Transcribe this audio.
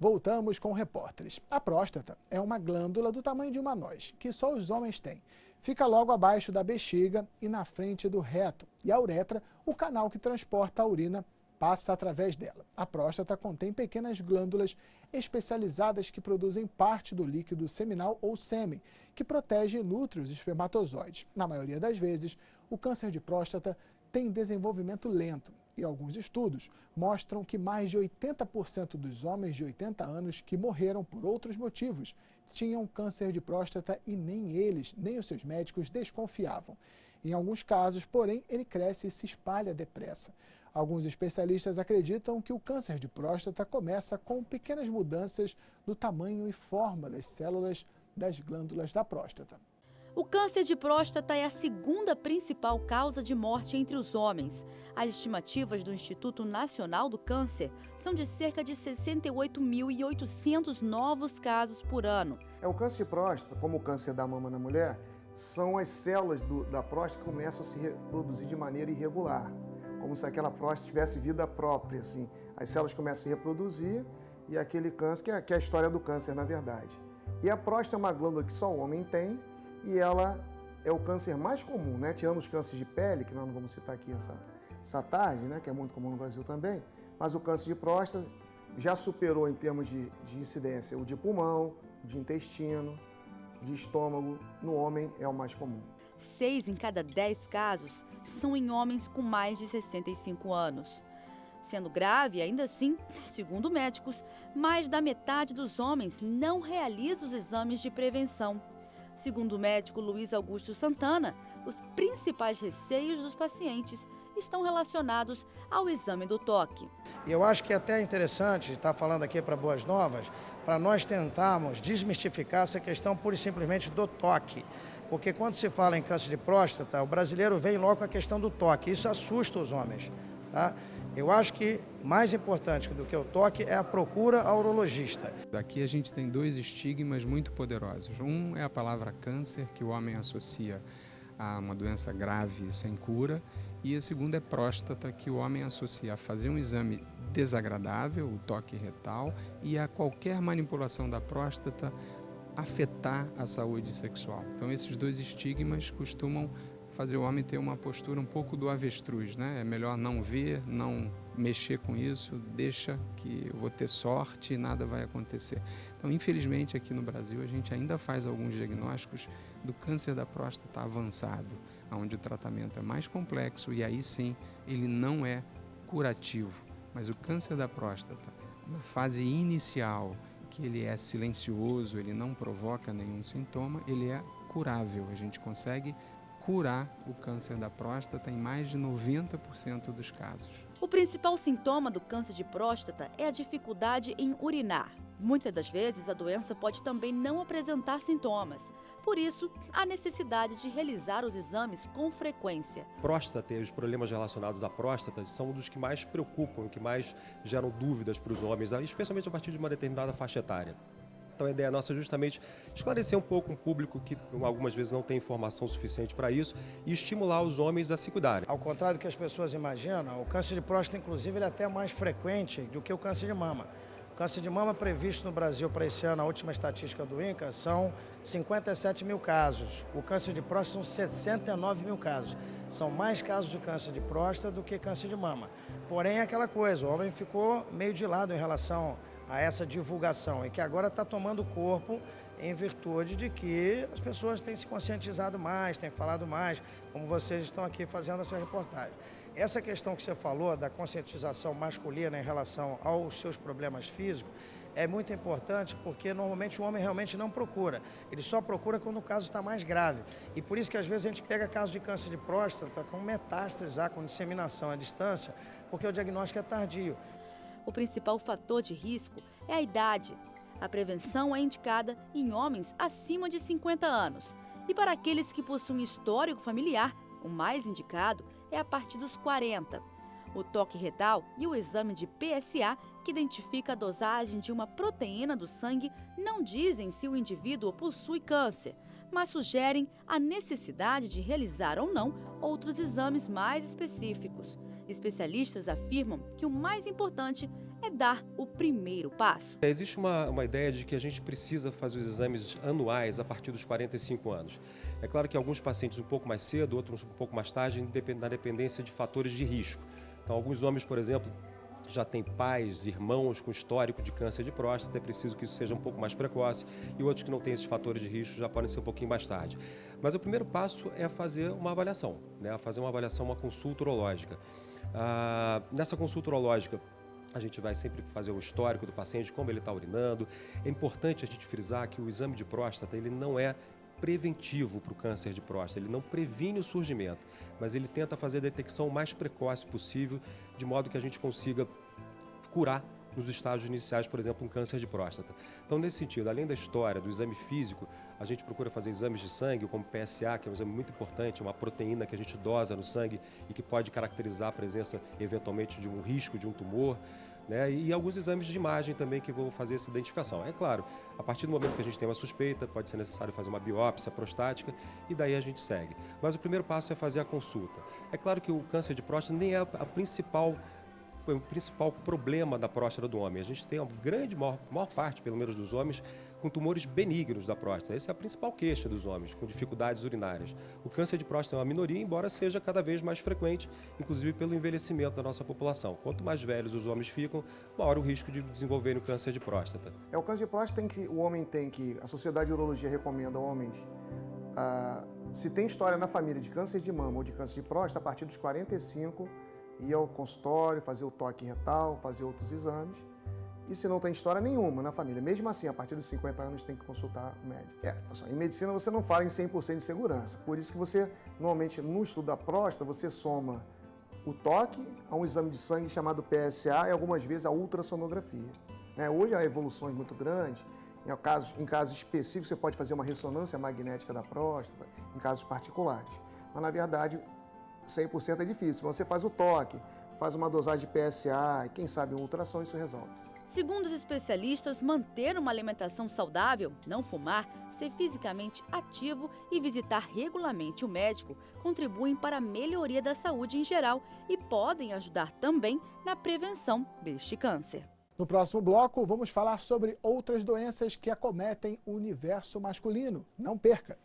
Voltamos com repórteres. A próstata é uma glândula do tamanho de uma noz, que só os homens têm. Fica logo abaixo da bexiga e na frente do reto. E a uretra, o canal que transporta a urina, passa através dela. A próstata contém pequenas glândulas especializadas que produzem parte do líquido seminal ou sêmen, que protege e nutre os espermatozoides. Na maioria das vezes, o câncer de próstata tem desenvolvimento lento e alguns estudos mostram que mais de 80% dos homens de 80 anos que morreram por outros motivos tinham câncer de próstata e nem eles, nem os seus médicos desconfiavam. Em alguns casos, porém, ele cresce e se espalha depressa. Alguns especialistas acreditam que o câncer de próstata começa com pequenas mudanças no tamanho e forma das células das glândulas da próstata. O câncer de próstata é a segunda principal causa de morte entre os homens. As estimativas do Instituto Nacional do Câncer são de cerca de 68.800 novos casos por ano. O câncer de próstata, como o câncer da mama na mulher, são as células da próstata que começam a se reproduzir de maneira irregular, como se aquela próstata tivesse vida própria, assim. As células começam a se reproduzir e aquele câncer, que é a história do câncer, na verdade. E a próstata é uma glândula que só o homem tem, e ela é o câncer mais comum, né? Tirando os cânceres de pele, que nós não vamos citar aqui essa tarde, né? Que é muito comum no Brasil também, mas o câncer de próstata já superou em termos de incidência o de pulmão, de intestino, de estômago. No homem é o mais comum. 6 em cada 10 casos são em homens com mais de 65 anos. Sendo grave, ainda assim, segundo médicos, mais da metade dos homens não realiza os exames de prevenção. Segundo o médico Luiz Augusto Santana, os principais receios dos pacientes estão relacionados ao exame do toque. Eu acho que é até interessante estar falando aqui para Boas Novas, para nós tentarmos desmistificar essa questão pura e simplesmente do toque. Porque quando se fala em câncer de próstata, o brasileiro vem logo com a questão do toque. Isso assusta os homens, tá? Eu acho que mais importante do que o toque é a procura ao urologista. Aqui a gente tem 2 estigmas muito poderosos. Um é a palavra câncer, que o homem associa a uma doença grave sem cura. E a segunda é próstata, que o homem associa a fazer um exame desagradável, o toque retal, e a qualquer manipulação da próstata afetar a saúde sexual. Então esses 2 estigmas costumam fazer o homem ter uma postura um pouco do avestruz, né? É melhor não ver, não mexer com isso, deixa que eu vou ter sorte e nada vai acontecer. Então, infelizmente, aqui no Brasil, a gente ainda faz alguns diagnósticos do câncer da próstata avançado, onde o tratamento é mais complexo e aí sim, ele não é curativo. Mas o câncer da próstata, na fase inicial, que ele é silencioso, ele não provoca nenhum sintoma, ele é curável, a gente consegue curar o câncer da próstata em mais de 90% dos casos. O principal sintoma do câncer de próstata é a dificuldade em urinar. Muitas das vezes, a doença pode também não apresentar sintomas. Por isso, há necessidade de realizar os exames com frequência. Próstata e os problemas relacionados à próstata são um dos que mais preocupam, que mais geram dúvidas para os homens, especialmente a partir de uma determinada faixa etária. Então a ideia nossa é justamente esclarecer um pouco um público que algumas vezes não tem informação suficiente para isso e estimular os homens a se cuidarem. Ao contrário do que as pessoas imaginam, o câncer de próstata, inclusive, ele é até mais frequente do que o câncer de mama. O câncer de mama previsto no Brasil para esse ano, a última estatística do INCA, são 57 mil casos. O câncer de próstata são 69 mil casos. São mais casos de câncer de próstata do que câncer de mama. Porém, é aquela coisa, o homem ficou meio de lado em relação a essa divulgação e que agora está tomando corpo em virtude de que as pessoas têm se conscientizado mais, têm falado mais, como vocês estão aqui fazendo essa reportagem. Essa questão que você falou da conscientização masculina em relação aos seus problemas físicos é muito importante porque normalmente o homem realmente não procura. Ele só procura quando o caso está mais grave. E por isso que às vezes a gente pega casos de câncer de próstata com metástase já, com disseminação à distância, porque o diagnóstico é tardio. O principal fator de risco é a idade. A prevenção é indicada em homens acima de 50 anos. E para aqueles que possuem histórico familiar, o mais indicado é a partir dos 40. O toque retal e o exame de PSA, que identifica a dosagem de uma proteína do sangue, não dizem se o indivíduo possui câncer, mas sugerem a necessidade de realizar ou não outros exames mais específicos. Especialistas afirmam que o mais importante é dar o primeiro passo. Existe uma ideia de que a gente precisa fazer os exames anuais a partir dos 45 anos. É claro que alguns pacientes um pouco mais cedo, outros um pouco mais tarde, na dependência de fatores de risco. Então, alguns homens, por exemplo, já têm pais, irmãos com histórico de câncer de próstata, é preciso que isso seja um pouco mais precoce, e outros que não têm esses fatores de risco já podem ser um pouquinho mais tarde. Mas o primeiro passo é fazer uma avaliação, né? Fazer uma avaliação, uma consulta urológica. Nessa consulta urológica, a gente vai sempre fazer o histórico do paciente, como ele está urinando. É importante a gente frisar que o exame de próstata ele não é preventivo para o câncer de próstata, ele não previne o surgimento, mas ele tenta fazer a detecção o mais precoce possível, de modo que a gente consiga curar nos estágios iniciais, por exemplo, um câncer de próstata. Então, nesse sentido, além da história do exame físico, a gente procura fazer exames de sangue, como PSA, que é um exame muito importante, uma proteína que a gente dosa no sangue e que pode caracterizar a presença, eventualmente, de um risco de um tumor, né? E alguns exames de imagem também que vão fazer essa identificação. É claro, a partir do momento que a gente tem uma suspeita, pode ser necessário fazer uma biópsia prostática e daí a gente segue. Mas o primeiro passo é fazer a consulta. É claro que o câncer de próstata nem é o principal problema da próstata do homem. A gente tem a maior parte, pelo menos dos homens, com tumores benignos da próstata. Essa é a principal queixa dos homens, com dificuldades urinárias. O câncer de próstata é uma minoria, embora seja cada vez mais frequente, inclusive pelo envelhecimento da nossa população. Quanto mais velhos os homens ficam, maior o risco de desenvolverem o câncer de próstata. O câncer de próstata o homem tem que, a Sociedade de Urologia recomenda a homens, se tem história na família de câncer de mama ou de câncer de próstata, a partir dos 45, ir ao consultório, fazer o toque retal, fazer outros exames. E se não tem história nenhuma na família, mesmo assim, a partir dos 50 anos tem que consultar o médico. Em medicina você não fala em 100% de segurança, por isso que você, normalmente, no estudo da próstata, você soma o toque a um exame de sangue chamado PSA e algumas vezes a ultrassonografia. Hoje há evoluções muito grandes, em casos específicos você pode fazer uma ressonância magnética da próstata, em casos particulares. Mas, na verdade, 100% é difícil. Você faz o toque, faz uma dosagem de PSA e, quem sabe, um ultrassom, isso resolve-se. Segundo os especialistas, manter uma alimentação saudável, não fumar, ser fisicamente ativo e visitar regularmente o médico contribuem para a melhoria da saúde em geral e podem ajudar também na prevenção deste câncer. No próximo bloco, vamos falar sobre outras doenças que acometem o universo masculino. Não perca!